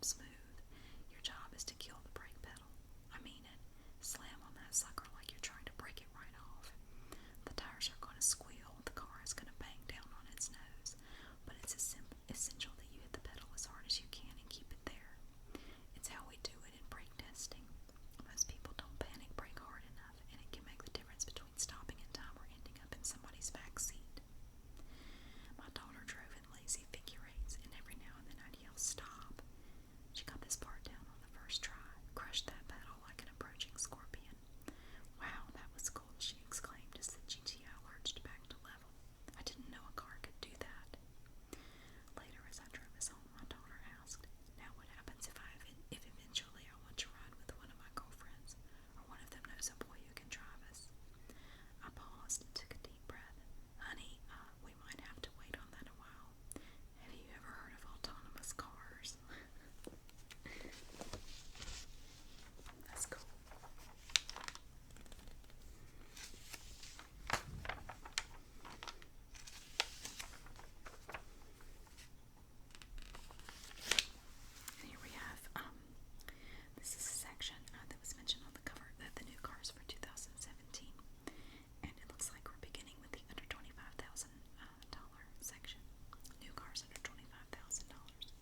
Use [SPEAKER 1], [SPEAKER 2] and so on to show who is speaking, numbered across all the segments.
[SPEAKER 1] smooth. Your job is to kill the brake pedal. I mean it. Slam on that sucker like you're trying to break it right off. The tires are going to squeal, the car is going to bang down on its nose, but it's essential that you hit the pedal as hard as you can and keep it there. It's how we do it in brake testing. Most people don't panic brake hard enough, and it can make the difference between stopping in time or ending up in somebody's back seat. My daughter drove in lazy figure eights, and every now and then I'd yell, "Stop!" She got this part down on the first try, crushed that pedal like an approaching scorpion. "Wow, that was cool," she exclaimed as the GTO lurched back to level. "I didn't know a car could do that." Later, as I drove us home, my daughter asked, "Now what happens if eventually I want to ride with one of my girlfriends, or one of them knows a boy who can drive us?" I paused and took a deep breath. "Honey, we might have to wait on that a while. Have you ever heard of autonomous cars?" That's cool. And here we have, this is a section that was mentioned on the cover of the new cars for 2017. And it looks like we're beginning with the under $25,000 section. New cars under $25,000.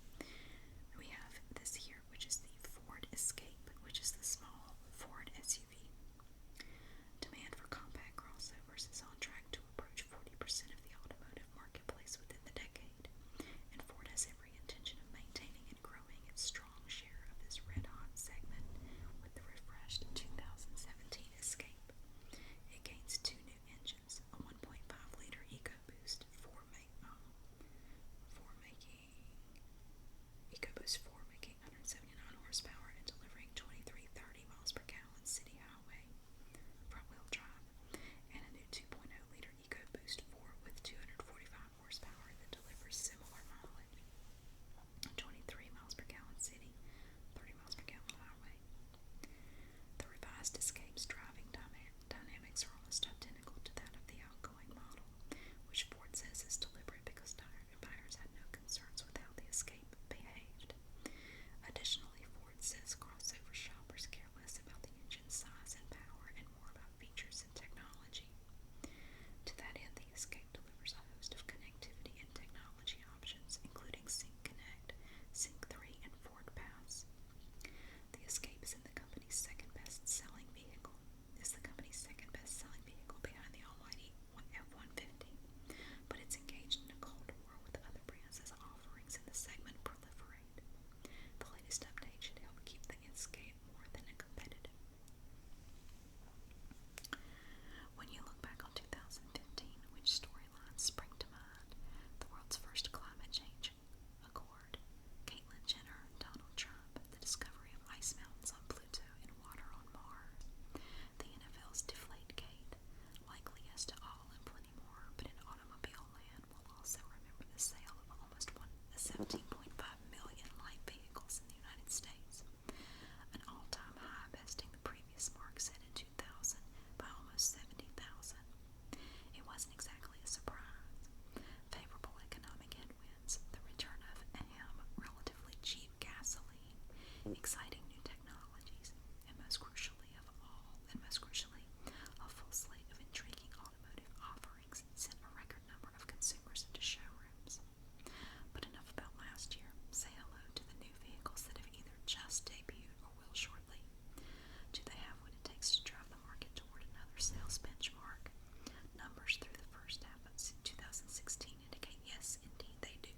[SPEAKER 1] We have this here, which is the Ford Escape, which is the small Ford SUV. Demand for compact crossovers is on track to approach 40% of the automotive marketplace within the decade, and Ford has every intention of maintaining and growing its strong share of this red-hot segment with the refreshed 2017 Escape. It gains two new engines, a 1.5-liter EcoBoost 4 making 179 horsepower and delivering 2330 miles per gallon city highway front-wheel drive, and a new 2.0-liter EcoBoost 4 with 245 horsepower that delivers similar mileage, 23 miles per gallon city, 30 miles per gallon highway. The revised Escape's driving dynamics are almost identical to that of the outgoing model, which Ford says is deliberate because buyers had no concerns with how the Escape behaved. Additionally, Ford says crossover shoppers care less about the engine size and power and more about features and technology. To that end, the Escape delivers a host of connectivity and technology options, including Sync Connect, Sync 3, and Ford Pass. The Escape is the company's second best-selling vehicle behind the almighty F-150, but it's engaged in a cold war with other brands as offerings in the segment proliferate. The latest update should help keep the Escape more than a competitive. When you look back on 2015, which storylines spring to mind? The world's first climate change accord, Caitlyn Jenner, Donald Trump, the discovery of ice mountains on Pluto and water on Mars, the NFL's Deflategate, likely yes to all and plenty more, but in automobile land we'll also remember the sale of almost 17.5 million light vehicles in the United States, an all-time high, besting the previous mark set in 2000 by almost 70,000. It wasn't exactly a surprise. Favorable economic headwinds, the return of relatively cheap gasoline, exciting new technologies, and most crucially, a full slate of intriguing automotive offerings sent a record number of consumers into showrooms. But enough about last year. Say hello to the new vehicles that have either just debuted or will shortly. Do they have what it takes to drive the market toward another sales benchmark? Numbers through the first half of 2016 indicate yes, indeed they do.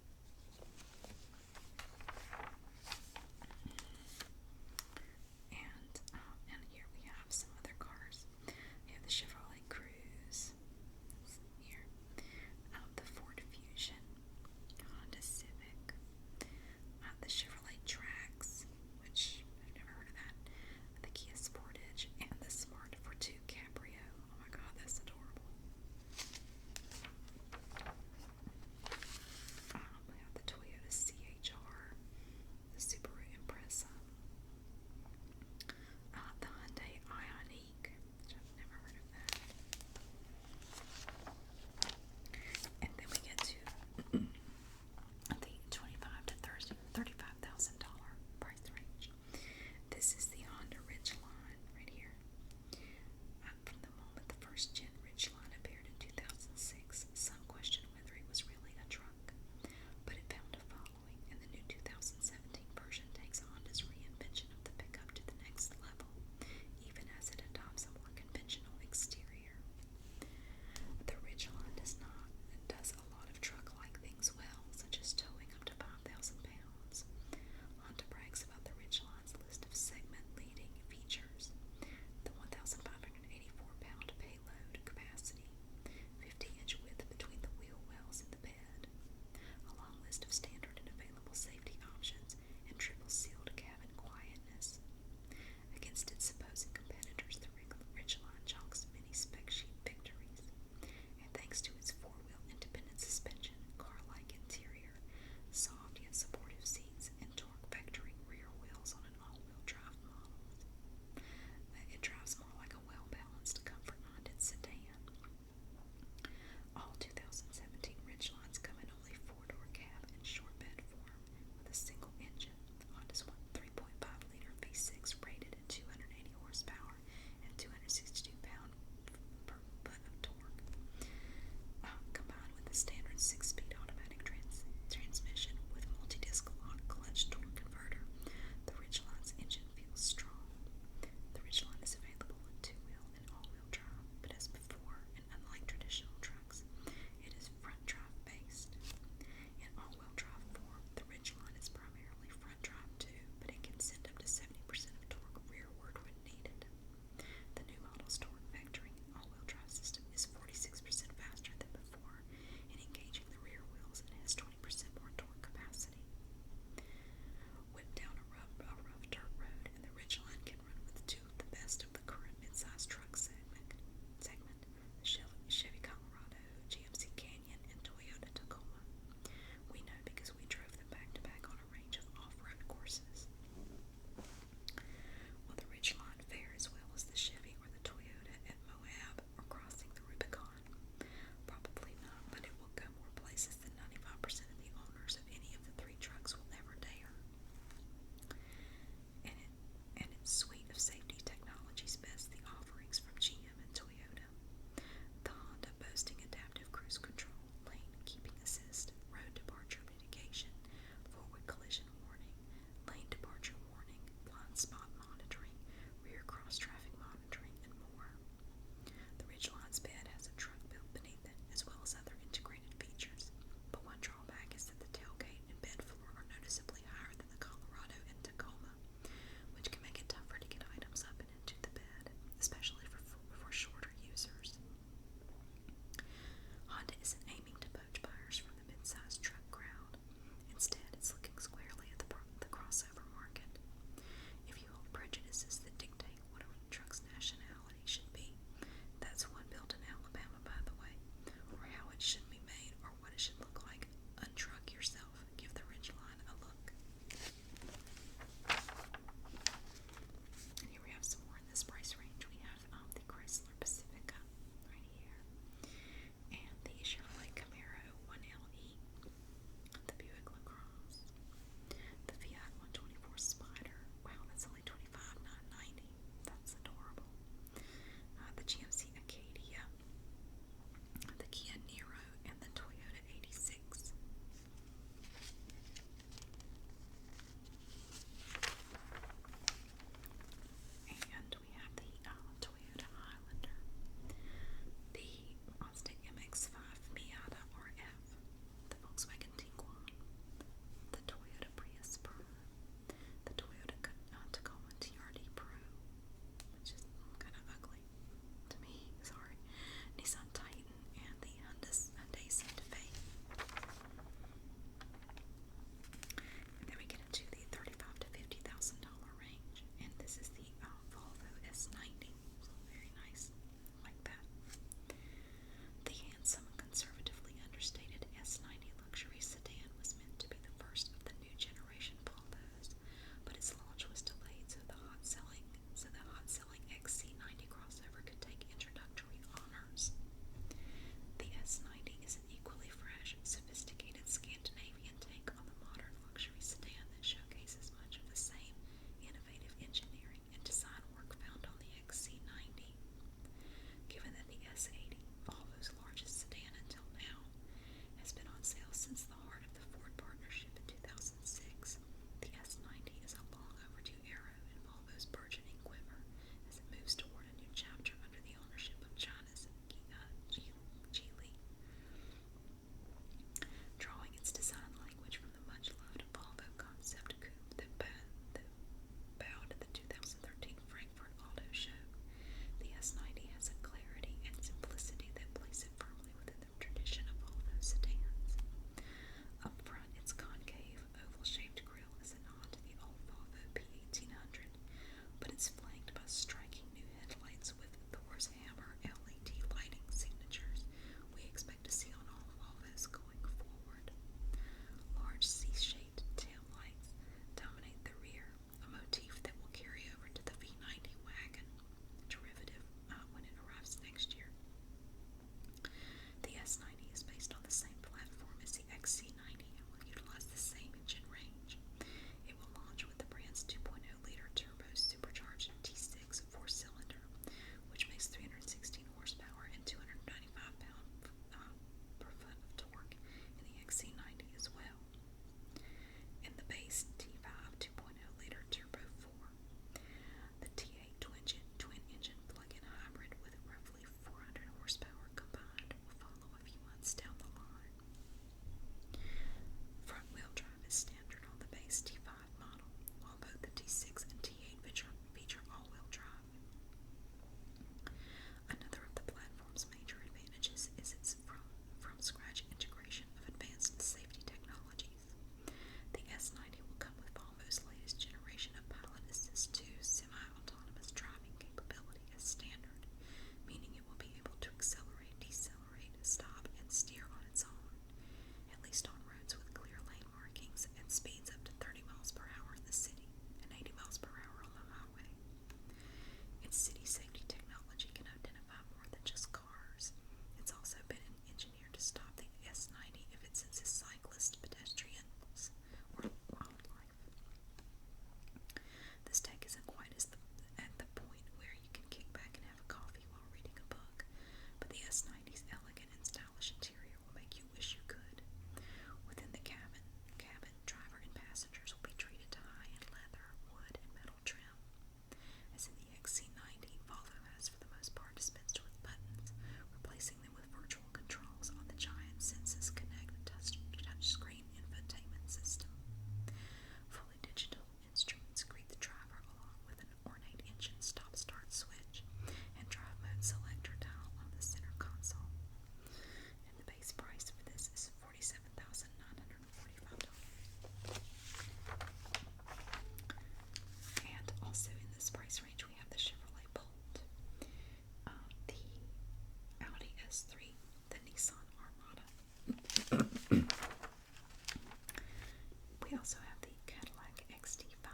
[SPEAKER 1] We also have the Cadillac XT5,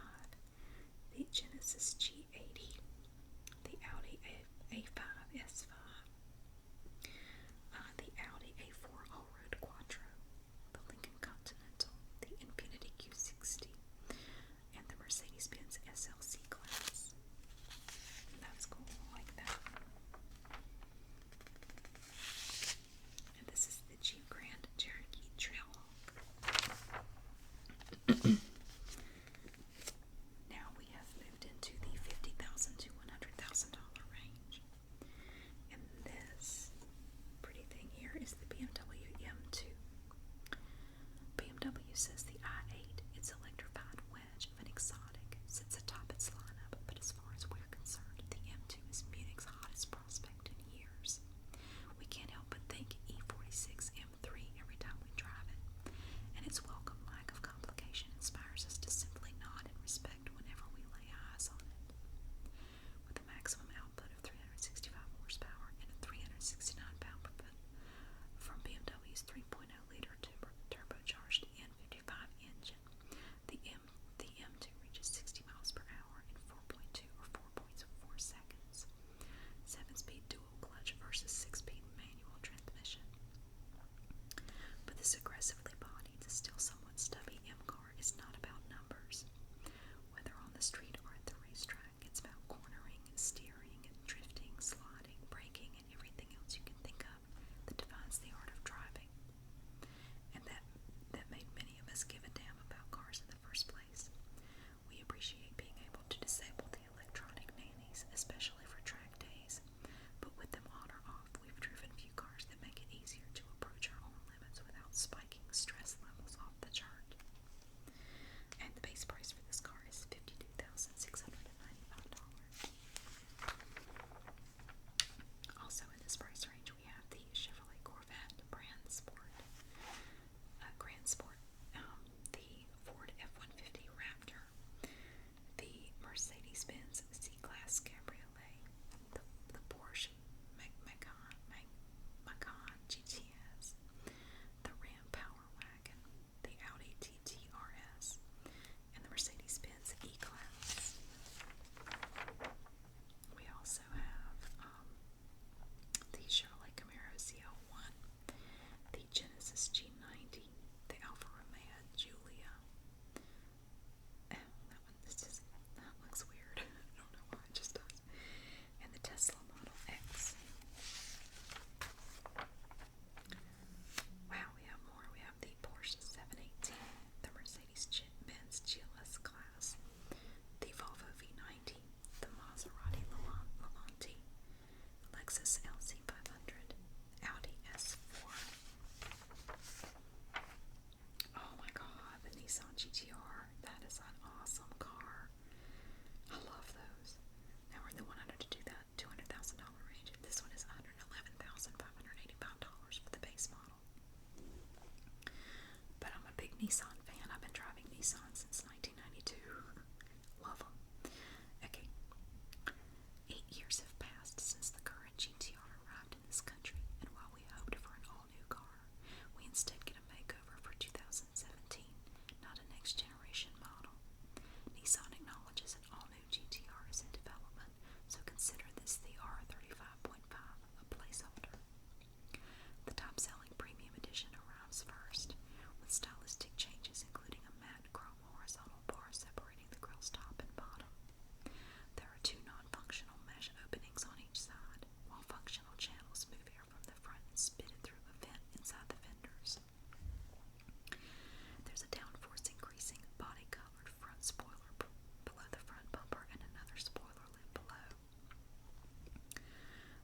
[SPEAKER 1] the Genesis G80, the Audi A5 S5, the Audi A4 Allroad Quattro, the Lincoln Continental, the Infiniti Q60, and the Mercedes-Benz SLC class. That's cool, I like that. And this is the Jeep Grand Cherokee Trailhawk. Now we have moved into the $50,000 to $100,000 range. And this pretty thing here is the BMW M2. BMW says the i8, its electrified wedge of an exotic, sits atop its lineup, but as far as we're concerned, the M2 is Munich's hottest prospect in years. We can't help but think E46 M3 every time we drive it, and its welcome lack of complication inspires us to simply nod in respect whenever we lay eyes on it. With a maximum output of 365 horsepower and a 369 pound-foot from BMW's 3.0-liter turbocharged N55 engine, the M2 reaches 60 miles per hour in 4.2 or 4.4 seconds. 7-speed dual clutch versus 6-speed manual transmission. But this aggressively bodied, still somewhat stubby M car is not about numbers. Whether on the street or at the racetrack, it's about cornering, steering, drifting, sliding, braking, and everything else you can think of that defines the art of driving. And that made many of us give a damn about cars in the first place. We appreciate being able to disable the electronic nannies, especially for track days. But with them on or off, we've driven few cars that make it easier to approach our own limits without spiking stress levels off the chart. And the base price for this car is $52,695. Also in this price range, we have the Chevrolet Corvette Grand Sport, the Ford F-150 Raptor, the Mercedes-Benz C-Class Cabriolet, the Porsche Macan GTS, the Ram Power Wagon, the Audi TT RS, and the Mercedes-Benz E-Class. We also have the Chevrolet Camaro ZL1, the Genesis G90, the Alfa Romeo Giulia. That looks weird. I don't know why, it just does. And the Tesla Model X. Wow, we have more. We have the Porsche 718, the Mercedes-Benz GLS class, the Volvo V90, the Maserati Levante, Lexus LC500, Audi S4. Oh my god, the Nissan GTR. That is an awesome car. I love those. Now we're in the $100,000 to $200,000 range. This one is $111,585 for the base model. But I'm a big Nissan fan. I've been driving Nissan since 1992. Love them. Okay. 8 years have passed since the current GTR arrived in this country, and while we hoped for an all-new car, we instead get a makeover for 2017, not a next-generation model. Nissan acknowledges an all-new GTR is in development, so consider this the R35.5, a placeholder. The top-selling premium edition arrives first, with stylistic changes including a matte chrome horizontal bar separating the grille's top and bottom. There are 2 non-functional mesh openings on each side, while functional channels move air from the front and spit it through a vent inside the fenders. There's a downforce increasing body-colored front spoiler below the front bumper and another spoiler lid below.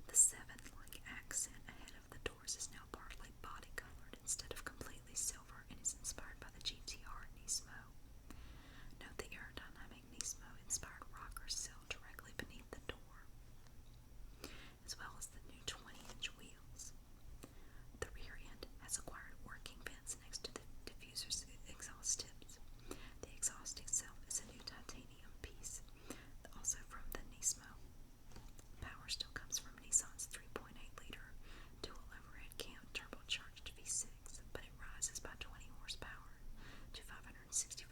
[SPEAKER 1] The 7-like accent ahead of the doors is now partly body-colored instead of completely silver and is inspired by the GTR Nismo. Note the aerodynamic Nismo-inspired rocker sill directly beneath the door, as well as the new 20-inch wheels. The rear end has acquired working vents next to the diffuser's exhaust tips. The exhaust itself is a new titanium piece, also from the Nismo. Power still comes from Nissan's 3.8-liter dual overhead cam turbocharged V6, but it rises by 20 horsepower to 565